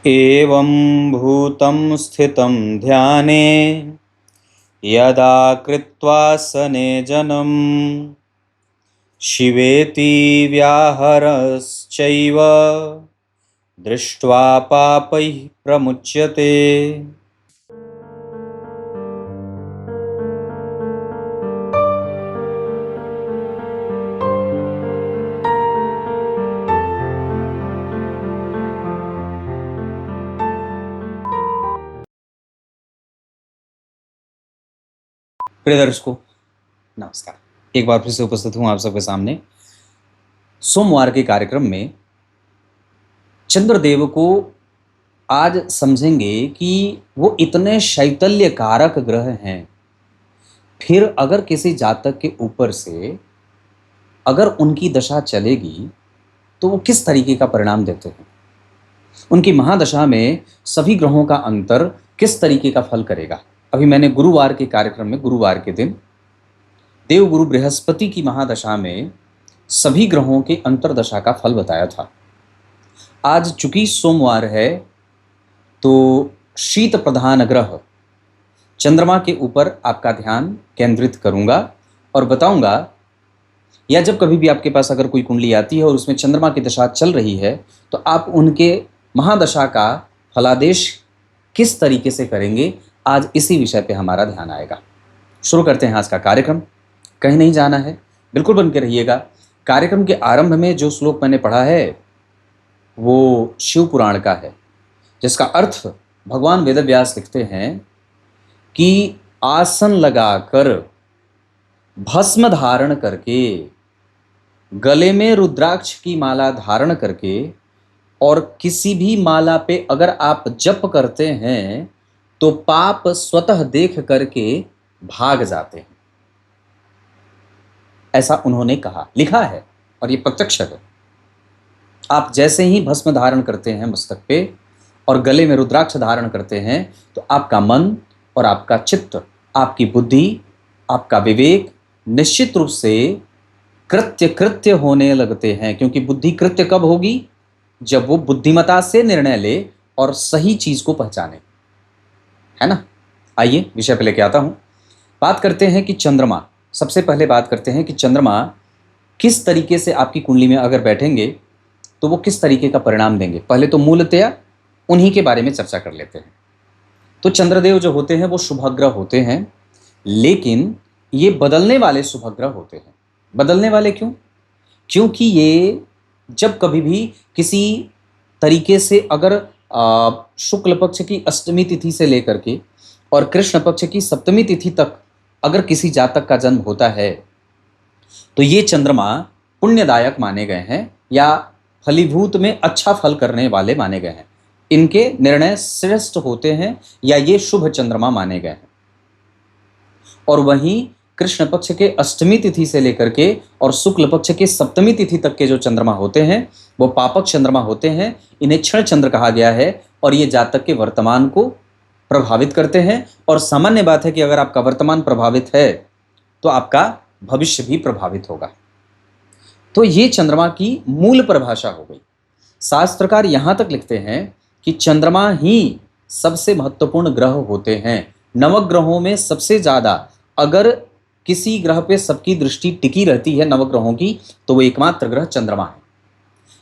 एवं भूतं स्थितं ध्याने यदा कृत्वासने जनं शिवेति व्याहरश्चैव दृष्ट्वा पापैः प्रमुच्यते। प्रिय दर्शकों, नमस्कार। एक बार फिर से उपस्थित हूं आप सबके सामने सोमवार के कार्यक्रम में। चंद्रदेव को आज समझेंगे कि वो इतने शैतल्य कारक ग्रह हैं, फिर अगर किसी जातक के ऊपर से अगर उनकी दशा चलेगी तो वो किस तरीके का परिणाम देते हैं, उनकी महादशा में सभी ग्रहों का अंतर किस तरीके का फल करेगा। अभी मैंने गुरुवार के कार्यक्रम में, गुरुवार के दिन देवगुरु बृहस्पति की महादशा में सभी ग्रहों के अंतरदशा का फल बताया था। आज चूंकि सोमवार है तो शीत प्रधान ग्रह चंद्रमा के ऊपर आपका ध्यान केंद्रित करूंगा और बताऊंगा, या जब कभी भी आपके पास अगर कोई कुंडली आती है और उसमें चंद्रमा की दशा चल रही है तो आप उनके महादशा का फलादेश किस तरीके से करेंगे, आज इसी विषय पे हमारा ध्यान आएगा। शुरू करते हैं आज का कार्यक्रम। कहीं नहीं जाना है, बिल्कुल बन के रहिएगा। कार्यक्रम के आरंभ में जो श्लोक मैंने पढ़ा है वो शिव पुराण का है, जिसका अर्थ भगवान वेदव्यास लिखते हैं कि आसन लगाकर भस्म धारण करके, गले में रुद्राक्ष की माला धारण करके और किसी भी माला पे अगर आप जप करते हैं तो पाप स्वतः देख करके भाग जाते हैं, ऐसा उन्होंने कहा, लिखा है और ये प्रत्यक्ष है। आप जैसे ही भस्म धारण करते हैं मस्तक पे और गले में रुद्राक्ष धारण करते हैं तो आपका मन और आपका चित्त, आपकी बुद्धि, आपका विवेक निश्चित रूप से कृत्य होने लगते हैं। क्योंकि बुद्धि कृत्य कब होगी? जब वो बुद्धिमता से निर्णय ले और सही चीज को पहचाने, है ना। आइए विषय पे लेके आता हूं। बात करते हैं कि चंद्रमा, सबसे पहले बात करते हैं कि चंद्रमा किस तरीके से आपकी कुंडली में अगर बैठेंगे तो वो किस तरीके का परिणाम देंगे। पहले तो मूलतया उन्हीं के बारे में चर्चा कर लेते हैं। तो चंद्रदेव जो होते हैं वो शुभग्रह होते हैं, लेकिन ये बदलने वाले शुभग्रह होते हैं। बदलने वाले क्यों? क्योंकि ये जब कभी भी किसी तरीके से अगर शुक्ल पक्ष की अष्टमी तिथि से लेकर के और कृष्ण पक्ष की सप्तमी तिथि तक अगर किसी जातक का जन्म होता है तो ये चंद्रमा पुण्यदायक माने गए हैं या फलीभूत में अच्छा फल करने वाले माने गए हैं। इनके निर्णय श्रेष्ठ होते हैं या ये शुभ चंद्रमा माने गए हैं। और वहीं कृष्ण पक्ष के अष्टमी तिथि से लेकर के और शुक्ल पक्ष के सप्तमी तिथि तक के जो चंद्रमा होते हैं वो पापक चंद्रमा होते हैं। इन्हें क्षण चंद्र कहा गया है और ये जातक के वर्तमान को प्रभावित करते हैं। और सामान्य बात है कि अगर आपका वर्तमान प्रभावित है तो आपका भविष्य भी प्रभावित होगा। तो ये चंद्रमा की मूल परिभाषा हो गई। शास्त्रकार यहां तक लिखते हैं कि चंद्रमा ही सबसे महत्वपूर्ण ग्रह होते हैं। नवग्रहों में सबसे ज्यादा अगर किसी ग्रह पे सबकी दृष्टि टिकी रहती है नवग्रहों की तो वो एकमात्र ग्रह चंद्रमा है।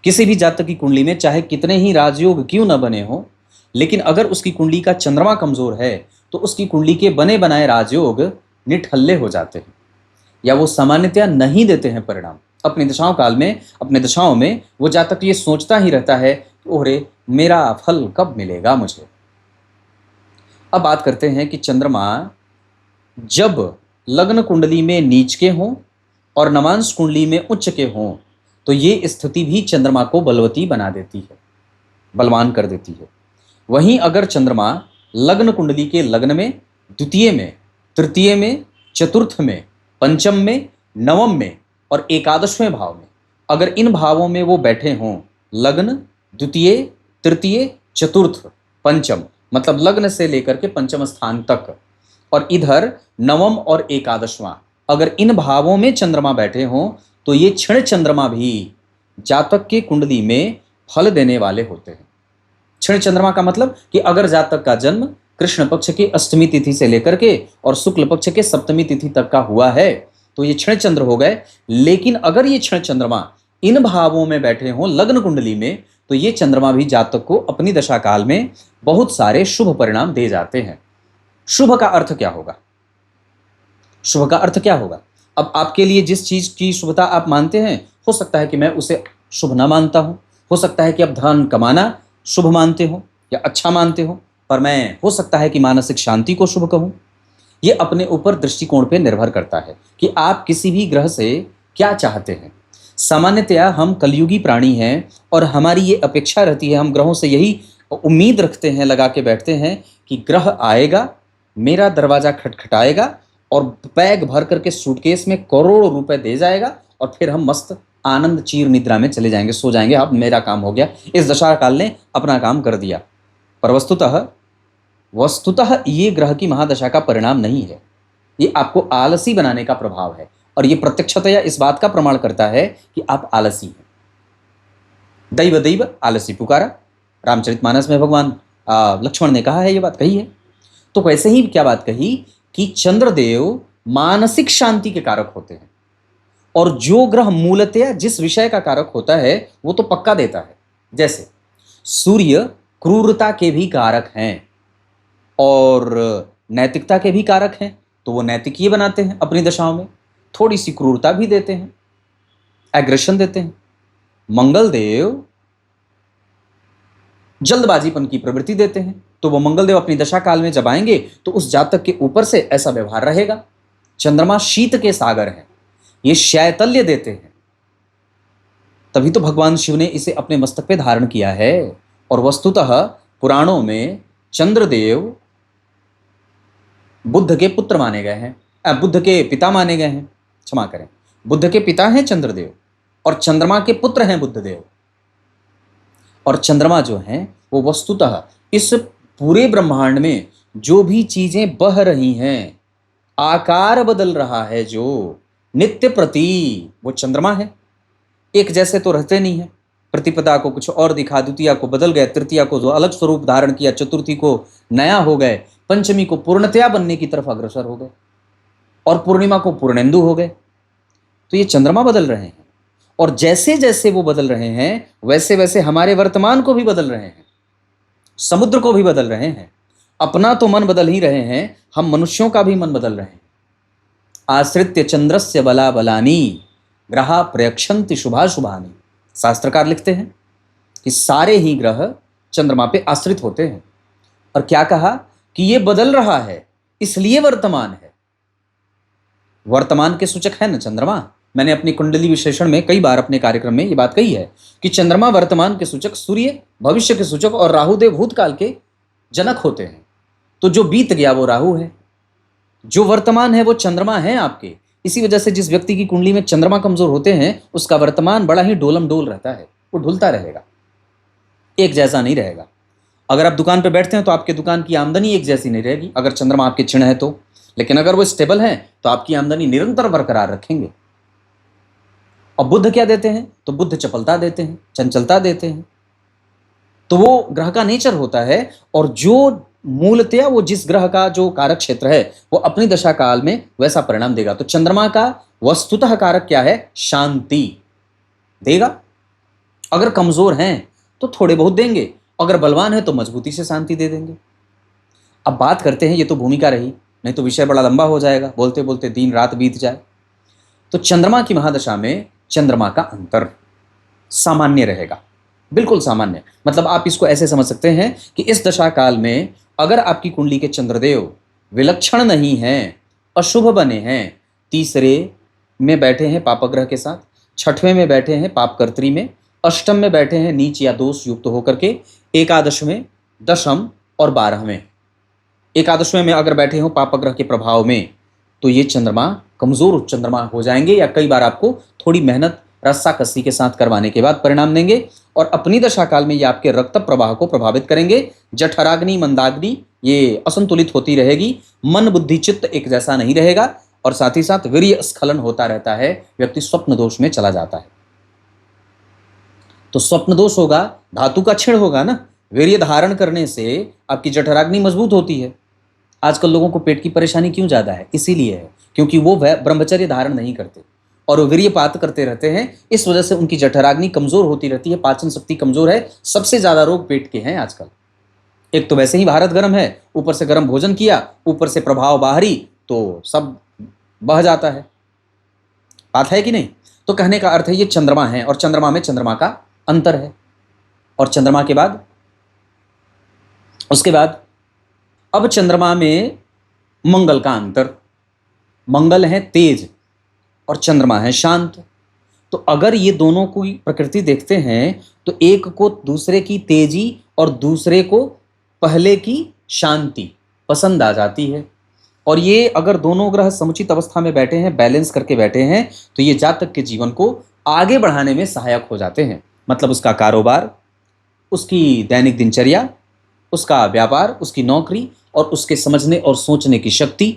किसी भी जातक की कुंडली में चाहे कितने ही राजयोग क्यों न बने हो, लेकिन अगर उसकी कुंडली का चंद्रमा कमजोर है तो उसकी कुंडली के बने बनाए राजयोग निठल्ले हो जाते हैं या वो सामान्यतया नहीं देते हैं परिणाम। अपनी दशाओं काल में, अपने दशाओं में वो जातक ये सोचता ही रहता है कि ओरे मेरा फल कब मिलेगा मुझे। अब बात करते हैं कि चंद्रमा जब लग्न कुंडली में नीच के हों और नवांश कुंडली में उच्च के हों तो ये स्थिति भी चंद्रमा को बलवती बना देती है, बलवान कर देती है। वहीं अगर चंद्रमा लग्न कुंडली के लग्न में, द्वितीय में, तृतीय में, चतुर्थ में, पंचम में, नवम में और एकादशवें भाव में, अगर इन भावों में वो बैठे हों, लग्न, द्वितीय, तृतीय, चतुर्थ, पंचम, मतलब लग्न से लेकर के पंचम स्थान तक, और इधर नवम और एकादशवां, अगर इन भावों में चंद्रमा बैठे हों तो ये क्षण चंद्रमा भी जातक के कुंडली में फल देने वाले होते हैं। क्षण चंद्रमा का मतलब कि अगर जातक का जन्म कृष्ण पक्ष की अष्टमी तिथि से लेकर के और शुक्ल पक्ष के सप्तमी तिथि तक का हुआ है तो ये क्षण चंद्र हो गए। लेकिन अगर ये क्षण चंद्रमा इन भावों में बैठे हों लग्न कुंडली में तो ये चंद्रमा भी जातक को अपनी दशा काल में बहुत सारे शुभ परिणाम दे जाते हैं। शुभ का अर्थ क्या होगा? शुभ का अर्थ क्या होगा? अब आपके लिए जिस चीज की शुभता आप मानते हैं, हो सकता है कि मैं उसे शुभ ना मानता हूं, हो सकता है कि आप धन कमाना शुभ मानते हो या अच्छा मानते हो, पर मैं हो सकता है कि मानसिक शांति को शुभ कहूं। ये अपने ऊपर दृष्टिकोण पे निर्भर करता है कि आप किसी भी ग्रह से क्या चाहते हैं। सामान्यतया हम कलयुगी प्राणी हैं और हमारी ये अपेक्षा रहती है, हम ग्रहों से यही उम्मीद रखते हैं, लगा के बैठते हैं कि ग्रह आएगा, मेरा दरवाजा खटखटाएगा और बैग भर करके सूटकेस में करोड़ों रुपए दे जाएगा और फिर हम मस्त आनंद चीर निद्रा में चले जाएंगे, सो जाएंगे, अब मेरा काम हो गया, इस दशा काल ने अपना काम कर दिया। पर वस्तुतः ये ग्रह की महादशा का परिणाम नहीं है, ये आपको आलसी बनाने का प्रभाव है और ये प्रत्यक्षतया इस बात का प्रमाण करता है कि आप आलसी हैं। दैव दैव आलसी पुकारा, रामचरितमानस में भगवान लक्ष्मण ने कहा है, ये बात कही है। तो वैसे ही क्या बात कही कि चंद्रदेव मानसिक शांति के कारक होते हैं और जो ग्रह मूलतः जिस विषय का कारक होता है वो तो पक्का देता है। जैसे सूर्य क्रूरता के भी कारक हैं और नैतिकता के भी कारक हैं, तो वो नैतिक ये बनाते हैं अपनी दशाओं में, थोड़ी सी क्रूरता भी देते हैं, एग्रेशन देते हैं। मंगलदेव जल्दबाजीपन की प्रवृत्ति देते हैं, तो वो मंगलदेव अपनी दशा काल में जब आएंगे तो उस जातक के ऊपर से ऐसा व्यवहार रहेगा। चंद्रमा शीत के सागर हैं, ये शैतल्य देते हैं, तभी तो भगवान शिव ने इसे अपने मस्तक पे धारण किया है। और वस्तुतः पुराणों में चंद्रदेव बुद्ध के पुत्र माने गए हैं, बुद्ध के पिता माने गए हैं, क्षमा करें, बुद्ध के पिता हैं चंद्रदेव और चंद्रमा के पुत्र हैं बुद्धदेव। और चंद्रमा जो हैं वो वस्तुतः इस पूरे ब्रह्मांड में जो भी चीजें बह रही हैं, आकार बदल रहा है, जो नित्य प्रति, वो चंद्रमा है। एक जैसे तो रहते नहीं है, प्रतिपदा को कुछ और दिखा, द्वितीया को बदल गए, तृतीया को जो अलग स्वरूप धारण किया, चतुर्थी को नया हो गए, पंचमी को पूर्णतया बनने की तरफ अग्रसर हो गए और पूर्णिमा को पूर्णेंदु हो गए। तो ये चंद्रमा बदल रहे हैं और जैसे जैसे वो बदल रहे हैं वैसे वैसे हमारे वर्तमान को भी बदल रहे हैं, समुद्र को भी बदल रहे हैं। अपना तो मन बदल ही रहे हैं, हम मनुष्यों का भी मन बदल रहे हैं। आश्रित्य चंद्रस्य बला बलानी ग्रहा प्रयक्षन्ति शुभाशुभानि, शास्त्रकार लिखते हैं कि सारे ही ग्रह चंद्रमा पे आश्रित होते हैं। और क्या कहा कि ये बदल रहा है इसलिए वर्तमान है। वर्तमान के सूचक है ना चंद्रमा। मैंने अपनी कुंडली विश्लेषण में कई बार अपने कार्यक्रम में ये बात कही है कि चंद्रमा वर्तमान के सूचक, सूर्य भविष्य के सूचक और राहुदेव भूतकाल के जनक होते हैं। तो जो बीत गया वो राहु है, जो वर्तमान है वो चंद्रमा है आपके। इसी वजह से जिस व्यक्ति की कुंडली में चंद्रमा कमजोर होते हैं उसका वर्तमान बड़ा ही डोलम डोल रहता है, वो ढुलता रहेगा, एक जैसा नहीं रहेगा। अगर आप दुकान पर बैठते हैं तो आपके दुकान की आमदनी एक जैसी नहीं रहेगी अगर चंद्रमा आपके क्षीण है तो, लेकिन अगर वो स्टेबल है तो आपकी आमदनी निरंतर बरकरार रखेंगे। और बुध क्या देते हैं? तो बुध चपलता देते हैं, चंचलता देते हैं। तो वो ग्रह का नेचर होता है और जो मूलतया वो जिस ग्रह का जो कारक क्षेत्र है वो अपनी दशा काल में वैसा परिणाम देगा। तो चंद्रमा का वस्तुतः कारक क्या है? शांति देगा। अगर कमजोर हैं तो थोड़े बहुत देंगे, अगर बलवान है तो मजबूती से शांति दे देंगे। अब बात करते हैं, ये तो भूमिका रही, नहीं तो विषय बड़ा लंबा हो जाएगा, बोलते बोलते दिन रात बीत जाए। तो चंद्रमा की महादशा में चंद्रमा का अंतर सामान्य रहेगा, बिल्कुल सामान्य। मतलब आप इसको ऐसे समझ सकते हैं कि इस दशा काल में अगर आपकी कुंडली के चंद्रदेव विलक्षण नहीं हैं, अशुभ बने हैं, तीसरे में बैठे हैं पापग्रह के साथ, छठवें में बैठे हैं पापकर्त्री में, अष्टम में बैठे हैं नीच या दोष युक्त होकर के, एकादशवें, दशम और 12वें, एकादशवें में अगर बैठे हो पापग्रह के प्रभाव में, तो ये चंद्रमा कमजोर चंद्रमा हो जाएंगे या कई बार आपको थोड़ी मेहनत रस्साकसी के साथ करवाने के बाद परिणाम देंगे। और अपनी दशा काल में ये आपके रक्त प्रवाह को प्रभावित करेंगे। जठराग्नि मंदाग्नि ये असंतुलित होती रहेगी, मन बुद्धि चित्त एक जैसा नहीं रहेगा और साथ ही साथ वीर्य स्खलन होता रहता है, व्यक्ति स्वप्न दोष में चला जाता है। तो स्वप्न दोष होगा, धातु का क्षीण होगा ना, वीर्य धारण करने से आपकी जठराग्नि मजबूत होती है। आजकल लोगों को पेट की परेशानी क्यों ज़्यादा है? इसीलिए है क्योंकि वो वह ब्रह्मचर्य धारण नहीं करते और वो वीर्यपात करते रहते हैं। इस वजह से उनकी जठराग्नि कमजोर होती रहती है, पाचन शक्ति कमजोर है। सबसे ज़्यादा रोग पेट के हैं आजकल। एक तो वैसे ही भारत गर्म है, ऊपर से गर्म भोजन किया, ऊपर से प्रभाव बाहरी, तो सब बह जाता है। बात है कि नहीं? तो कहने का अर्थ है ये चंद्रमा है और चंद्रमा में चंद्रमा का अंतर है। और चंद्रमा के बाद उसके बाद अब चंद्रमा में मंगल का अंतर। मंगल है तेज और चंद्रमा है शांत। तो अगर ये दोनों की प्रकृति देखते हैं तो एक को दूसरे की तेजी और दूसरे को पहले की शांति पसंद आ जाती है। और ये अगर दोनों ग्रह समुचित अवस्था में बैठे हैं, बैलेंस करके बैठे हैं, तो ये जातक के जीवन को आगे बढ़ाने में सहायक हो जाते हैं। मतलब उसका कारोबार, उसकी दैनिक दिनचर्या, उसका व्यापार, उसकी नौकरी और उसके समझने और सोचने की शक्ति।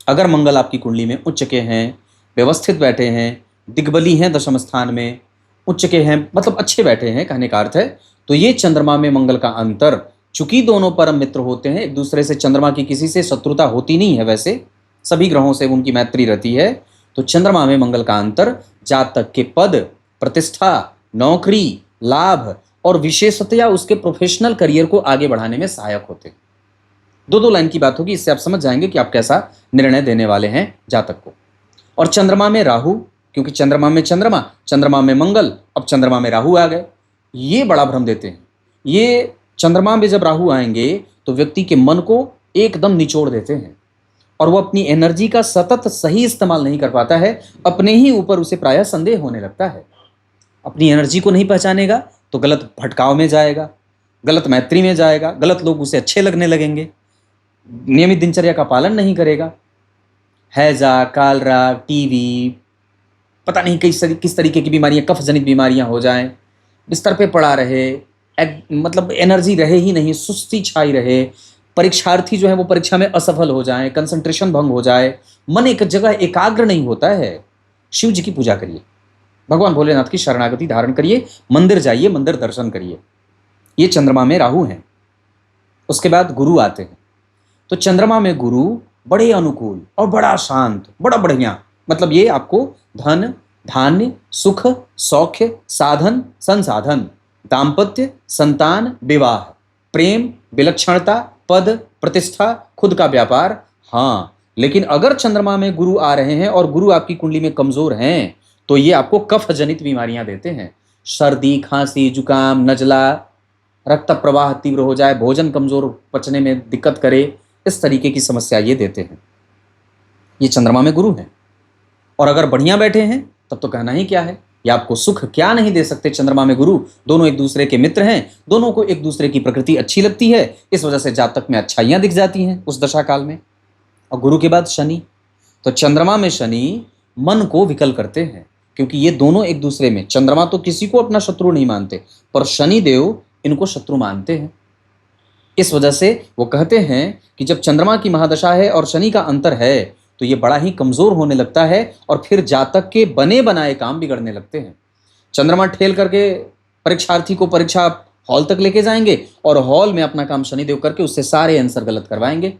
अगर मंगल आपकी कुंडली में उच्च के हैं, व्यवस्थित बैठे हैं, दिग्बली हैं, दशम स्थान में उच्च के हैं, मतलब अच्छे बैठे हैं, कहने का अर्थ है, तो ये चंद्रमा में मंगल का अंतर, चूंकि दोनों परम मित्र होते हैं एक दूसरे से, चंद्रमा की किसी से शत्रुता होती नहीं है, वैसे सभी ग्रहों से उनकी मैत्री रहती है। तो चंद्रमा में मंगल का अंतर जातक के पद, प्रतिष्ठा, नौकरी, लाभ और विशेषतया उसके प्रोफेशनल करियर को आगे बढ़ाने में सहायक होते हैं। दो लाइन की बात होगी, इससे आप समझ जाएंगे कि आप कैसा निर्णय देने वाले हैं जातक को। और चंद्रमा में राहु, क्योंकि चंद्रमा में चंद्रमा, चंद्रमा में मंगल, अब चंद्रमा में राहु आ गए, ये बड़ा भ्रम देते हैं। ये चंद्रमा में जब राहु आएंगे तो व्यक्ति के मन को एकदम निचोड़ देते हैं और वो अपनी एनर्जी का सतत सही इस्तेमाल नहीं कर पाता है। अपने ही ऊपर उसे प्रायः संदेह होने लगता है। अपनी एनर्जी को नहीं पहचानेगा तो गलत भटकाव में जाएगा, गलत मैत्री में जाएगा, गलत लोग उसे अच्छे लगने लगेंगे, नियमित दिनचर्या का पालन नहीं करेगा, हैजा, कालरा, टीवी, पता नहीं किस तरीके की बीमारियां, कफ जनित बीमारियां हो जाएं, बिस्तर पे पड़ा रहे, मतलब एनर्जी रहे ही नहीं, सुस्ती छाई रहे, परीक्षार्थी जो है वो परीक्षा में असफल हो जाए, कंसंट्रेशन भंग हो जाए, मन एक जगह एकाग्र नहीं होता है। शिव जी की पूजा करिए, भगवान भोलेनाथ की शरणागति धारण करिए, मंदिर जाइए, मंदिर दर्शन करिए। ये चंद्रमा में राहु हैं। उसके बाद गुरु आते हैं। तो चंद्रमा में गुरु बड़े अनुकूल और बड़ा शांत, बड़ा बढ़िया, मतलब ये आपको धन, धान्य, सुख, सौख्य, साधन, संसाधन, दाम्पत्य, संतान, विवाह, प्रेम, विलक्षणता, पद, प्रतिष्ठा, खुद का व्यापार। हाँ, लेकिन अगर चंद्रमा में गुरु आ रहे हैं और गुरु आपकी कुंडली में कमजोर हैं तो ये आपको कफ जनित बीमारियां देते हैं। सर्दी, खांसी, जुकाम, नजला, रक्त प्रवाह तीव्र हो जाए, भोजन कमजोर पचने में दिक्कत करे, इस तरीके की समस्या ये देते हैं। ये चंद्रमा में गुरु हैं। और अगर बढ़िया बैठे हैं तब तो कहना ही क्या है, ये आपको सुख क्या नहीं दे सकते। चंद्रमा में गुरु, दोनों एक दूसरे के मित्र हैं, दोनों को एक दूसरे की प्रकृति अच्छी लगती है, इस वजह से जातक में अच्छाइयां दिख जाती हैं उस दशा काल में। और गुरु के बाद शनि। तो चंद्रमा में शनि मन को विकल करते हैं, क्योंकि ये दोनों एक दूसरे में, चंद्रमा तो किसी को अपना शत्रु नहीं मानते पर शनि देव इनको शत्रु मानते हैं। इस वजह से वो कहते हैं कि जब चंद्रमा की महादशा है और शनि का अंतर है तो ये बड़ा ही कमजोर होने लगता है और फिर जातक के बने बनाए काम बिगड़ने लगते हैं। चंद्रमा ठेल करके परीक्षार्थी को परीक्षा हॉल तक लेके जाएंगे और हॉल में अपना काम शनिदेव करके उससे सारे आंसर गलत करवाएंगे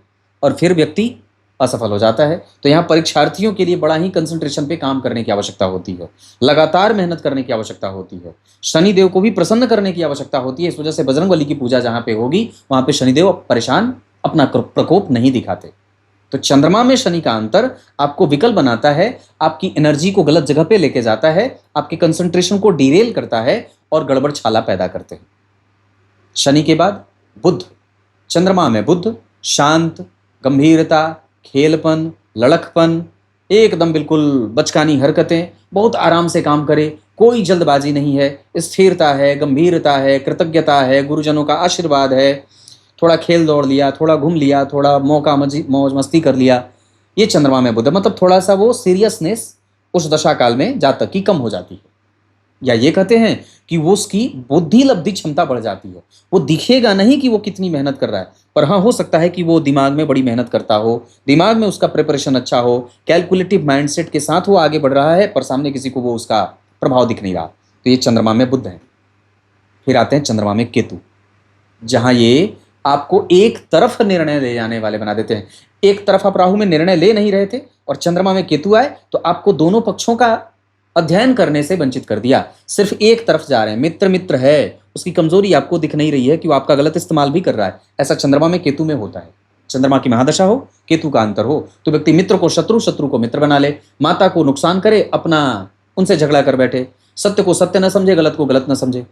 और फिर व्यक्ति असफल हो जाता है। तो यहाँ परीक्षार्थियों के लिए बड़ा ही कंसंट्रेशन पे काम करने की आवश्यकता होती है, लगातार मेहनत करने की आवश्यकता होती है, शनिदेव को भी प्रसन्न करने की आवश्यकता होती है। इस वजह से बजरंगबली की पूजा जहाँ पे होगी वहाँ पे शनिदेव परेशान अपना प्रकोप नहीं दिखाते। तो चंद्रमा में शनि का अंतर आपको विकल बनाता है, आपकी एनर्जी को गलत जगह पे लेके जाता है, आपके कंसंट्रेशन को डिरेल करता है और गड़बड़ छाला पैदा करते हैं। शनि के बाद बुध। चंद्रमा में बुध शांत, गंभीरता, खेलपन, लड़कपन, एकदम बिल्कुल बचकानी हरकतें, बहुत आराम से काम करे, कोई जल्दबाजी नहीं है, स्थिरता है, गंभीरता है, कृतज्ञता है, गुरुजनों का आशीर्वाद है, थोड़ा खेल दौड़ लिया, थोड़ा घूम लिया, थोड़ा मौका मौज मस्ती कर लिया, ये चंद्रमा में बुध। मतलब थोड़ा सा वो सीरियसनेस उस दशा काल में जातक की कम हो जाती है, या ये कहते हैं कि वो उसकी बुद्धि लब्धि क्षमता बढ़ जाती है। वो दिखेगा नहीं कि वो कितनी मेहनत कर रहा है, पर हाँ हो सकता है कि वो दिमाग में बड़ी मेहनत करता हो, दिमाग में उसका प्रिपरेशन अच्छा हो, कैलकुलेटिव माइंडसेट के साथ वो आगे बढ़ रहा है, पर सामने किसी को वो उसका प्रभाव दिख नहीं रहा। तो ये चंद्रमा में बुध है। फिर आते हैं चंद्रमा में केतु। जहां ये आपको एक तरफ निर्णय ले जाने वाले बना देते हैं। एक तरफ आप राहु में निर्णय ले नहीं रहे थे और चंद्रमा में केतु आए तो आपको दोनों पक्षों का अध्ययन करने से वंचित कर दिया। सिर्फ एक तरफ जा रहे हैं। मित्र मित्र है, उसकी कमजोरी आपको दिख नहीं रही है कि वो आपका गलत इस्तेमाल भी कर रहा है। ऐसा चंद्रमा में केतु में होता है। चंद्रमा की महादशा हो, केतु का अंतर हो, तो व्यक्ति मित्र को शत्रु, शत्रु को मित्र बना ले, माता को नुकसान करे, अपना उनसे झगड़ा कर बैठे, सत्य को सत्य न समझे, गलत को गलत न समझे।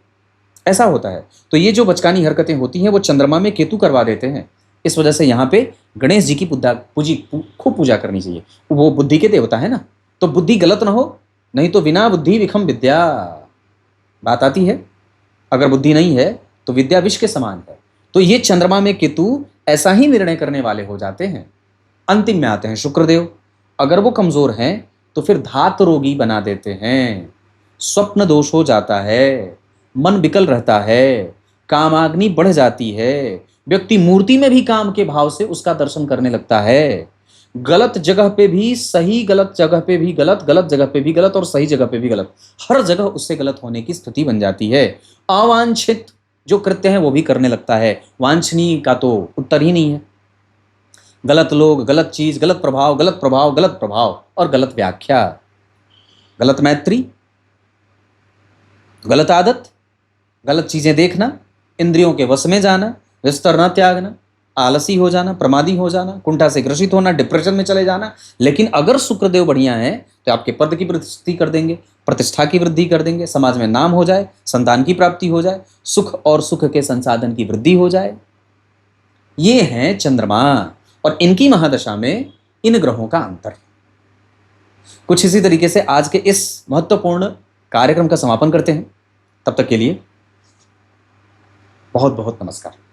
ऐसा होता है। तो ये जो बचकानी हरकतें होती हैं वो चंद्रमा में केतु करवा देते हैं। इस वजह से यहाँ पे गणेश जी की खूब पूजा करनी चाहिए। वो बुद्धि के देवता है ना, तो बुद्धि गलत ना हो, नहीं तो बिना बुद्धि विखम विद्या, बात आती है। अगर बुद्धि नहीं है तो विद्या विष के समान है। तो ये चंद्रमा में केतु ऐसा ही निर्णय करने वाले हो जाते हैं। अंतिम में आते हैं शुक्रदेव। अगर वो कमजोर हैं तो फिर धात रोगी बना देते हैं, स्वप्न दोष हो जाता है, मन विकल रहता है, कामाग्नि बढ़ जाती है, व्यक्ति मूर्ति में भी काम के भाव से उसका दर्शन करने लगता है, गलत जगह पे भी सही, गलत जगह पे भी गलत, गलत जगह पे भी गलत और सही जगह पे भी गलत, हर जगह उससे गलत होने की स्थिति बन जाती है। अवांछित जो कृत्य हैं वो भी करने लगता है। वांछनीय का तो उत्तर ही नहीं है। गलत लोग, गलत चीज, गलत प्रभाव, गलत प्रभाव, गलत प्रभाव और गलत व्याख्या, गलत मैत्री, गलत आदत, गलत चीजें देखना, इंद्रियों के वश में जाना, विस्तर न त्यागना, आलसी हो जाना, प्रमादी हो जाना, कुंठा से ग्रसित होना, डिप्रेशन में चले जाना। लेकिन अगर शुक्रदेव बढ़िया है तो आपके पद की वृद्धि कर देंगे, प्रतिष्ठा की वृद्धि कर देंगे, समाज में नाम हो जाए, संतान की प्राप्ति हो जाए, सुख और सुख के संसाधन की वृद्धि हो जाए। ये हैं चंद्रमा और इनकी महादशा में इन ग्रहों का अंतर। कुछ इसी तरीके से आज के इस महत्वपूर्ण कार्यक्रम का समापन करते हैं। तब तक के लिए बहुत बहुत नमस्कार।